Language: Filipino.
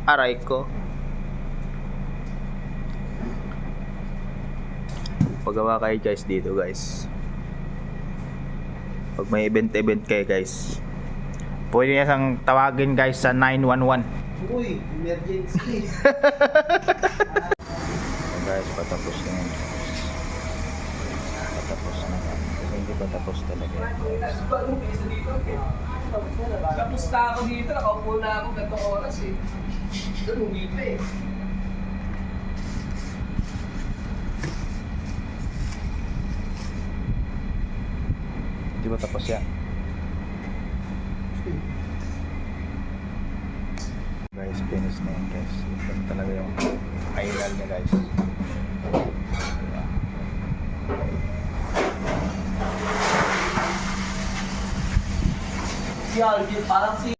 Aray ko. Pagawa kayo guys dito guys. Pag may event kayo guys, pwede niya sang tawagin guys sa 911. Uy, emergency. So guys, patapos na yun. Patapos na yan. Hindi pa tapos talaga yan guys. Tapos na ako dito, nakaupo na ako ganitong oras eh. Doon umipa eh. Hindi pa tapos yan. Guys, finish na yan guys. Ito talaga yung final niya guys. Diba? Si Alvin, parang si